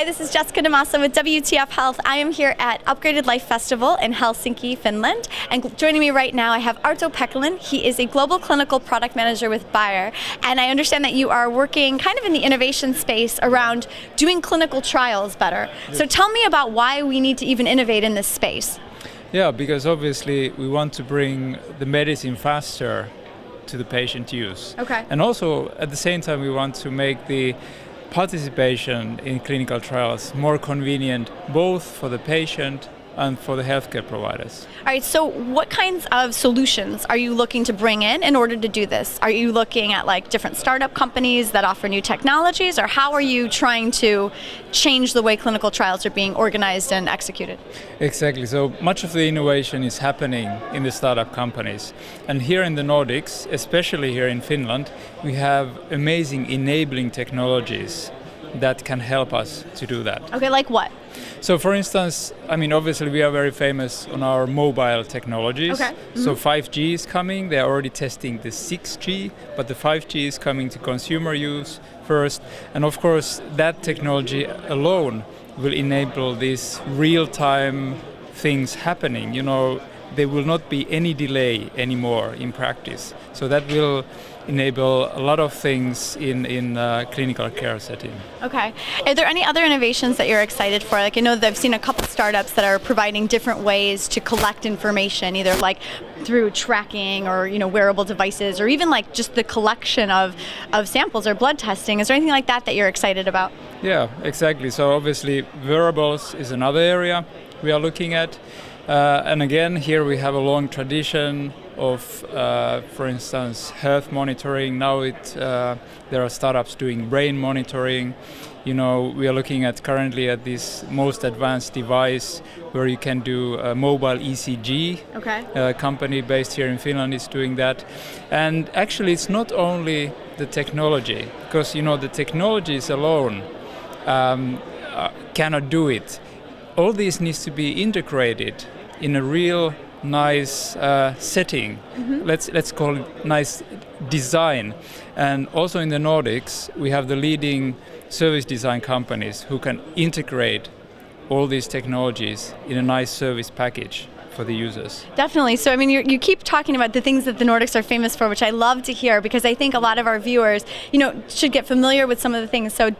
Hi, this is Jessica DaMassa with WTF Health. I am here at Upgraded Life Festival in Helsinki, Finland. And joining me right now, I have Arto Pakkalin. He is a global clinical product manager with Bayer. And I understand that you are working kind of in the innovation space around doing clinical trials better. Yes. So tell me about why we need to even innovate in this space. Yeah, because obviously we want to bring the medicine faster to the patient use. Okay. And also at the same time we want to make the participation in clinical trials more convenient both for the patient and for the healthcare providers. All right, so what kinds of solutions are you looking to bring in order to do this? Are you looking at like different startup companies that offer new technologies, or how are you trying to change the way clinical trials are being organized and executed? Exactly, so much of the innovation is happening in the startup companies. And here in the Nordics, especially here in Finland, we have amazing enabling technologies that can help us to do that. Okay, like what? So for instance, I mean, obviously we are very famous on our mobile technologies. Okay. Mm-hmm. So 5G is coming, they are already testing the 6G, but the 5G is coming to consumer use first. And of course, that technology alone will enable these real-time things happening. You know, there will not be any delay anymore in practice. So that will enable a lot of things in clinical care setting. Okay. Are there any other innovations that you're excited for? Like I know that I've seen a couple startups that are providing different ways to collect information, either like through tracking or wearable devices, or even like just the collection of samples or blood testing. Is there anything like that you're excited about? Yeah, exactly. So obviously wearables is another area we are looking at. And again, here we have a long tradition of, for instance, health monitoring. Now there are startups doing brain monitoring. We are looking at currently at this most advanced device where you can do a mobile ECG. Okay. A company based here in Finland is doing that. And actually, it's not only the technology, because the technologies alone cannot do it. All these needs to be integrated in a real nice setting. Mm-hmm. Let's call it nice design. And also in the Nordics, we have the leading service design companies who can integrate all these technologies in a nice service package for the users. Definitely. So I mean, you keep talking about the things that the Nordics are famous for, which I love to hear, because I think a lot of our viewers, should get familiar with some of the things. So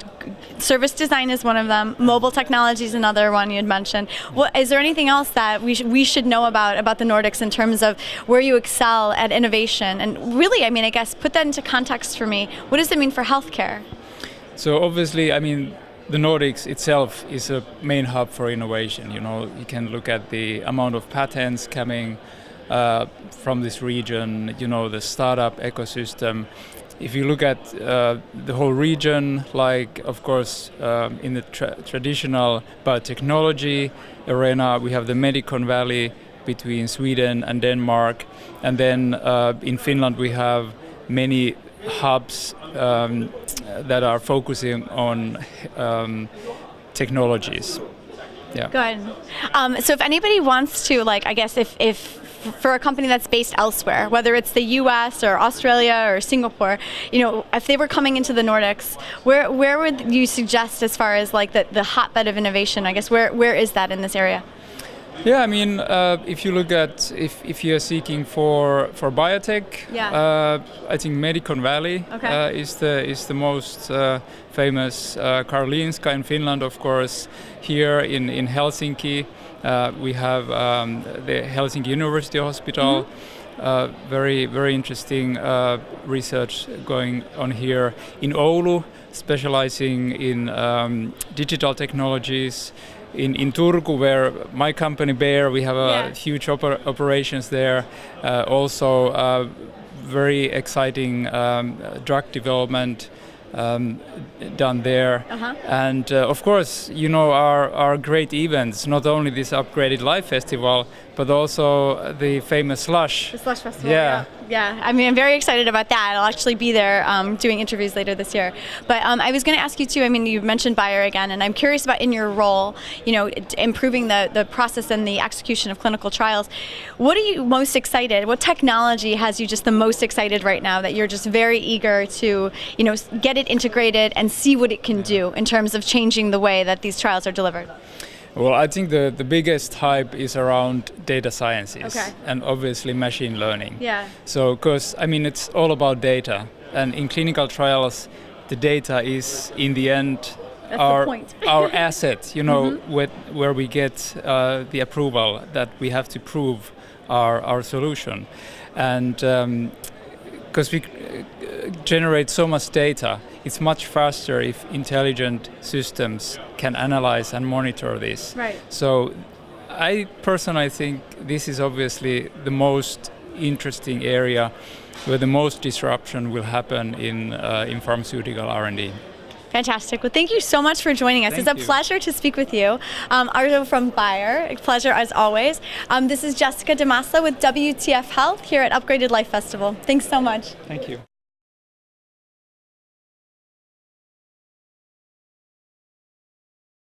service design is one of them. Mobile technology is another one you had mentioned. Is there anything else that we should know about the Nordics in terms of where you excel at innovation? And really, I mean, I guess put that into context for me. What does it mean for healthcare? So obviously, I mean, the Nordics itself is a main hub for innovation. You can look at the amount of patents coming from this region, the startup ecosystem. If you look at the whole region, like, of course, in the traditional biotechnology arena, we have the Medicon Valley between Sweden and Denmark. And then in Finland, we have many hubs that are focusing on technologies. Yeah. Good. So if anybody wants to, I guess if for a company that's based elsewhere, whether it's the US or Australia or Singapore, if they were coming into the Nordics, where would you suggest as far as the hotbed of innovation? I guess where is that in this area? Yeah, I mean, if you look at if you are seeking for biotech, yeah. I think Medicon Valley is the most famous. Karolinska in Finland, of course. Here in Helsinki, we have the Helsinki University Hospital. Mm-hmm. Very interesting research going on here. In Oulu, specializing in digital technologies. In Turku, where my company Bayer, we have huge operations there. Also very exciting drug development done there. Uh-huh. And of course, our great events, not only this Upgraded Life Festival, but also the famous Slush. The Slush Festival, yeah. I mean, I'm very excited about that. I'll actually be there doing interviews later this year. But I was going to ask you too, I mean, you mentioned Bayer again, and I'm curious about in your role, improving the process and the execution of clinical trials. What are you most excited? What technology has you just the most excited right now that you're just very eager to, get it it, integrate it, and see what it can do in terms of changing the way that these trials are delivered? Well, I think the biggest hype is around data sciences and obviously machine learning. Yeah. So, because it's all about data, and in clinical trials, the data is in the end our asset. Where we get the approval that we have to prove our solution, and because we generate so much data, it's much faster if intelligent systems can analyze and monitor this. Right. So I personally think this is obviously the most interesting area where the most disruption will happen in pharmaceutical R&D. Fantastic. Well, thank you so much for joining us. It's a pleasure to speak with you. Arto from Bayer, a pleasure as always. This is Jessica DaMassa with WTF Health here at Upgraded Life Festival. Thanks so much. Thank you.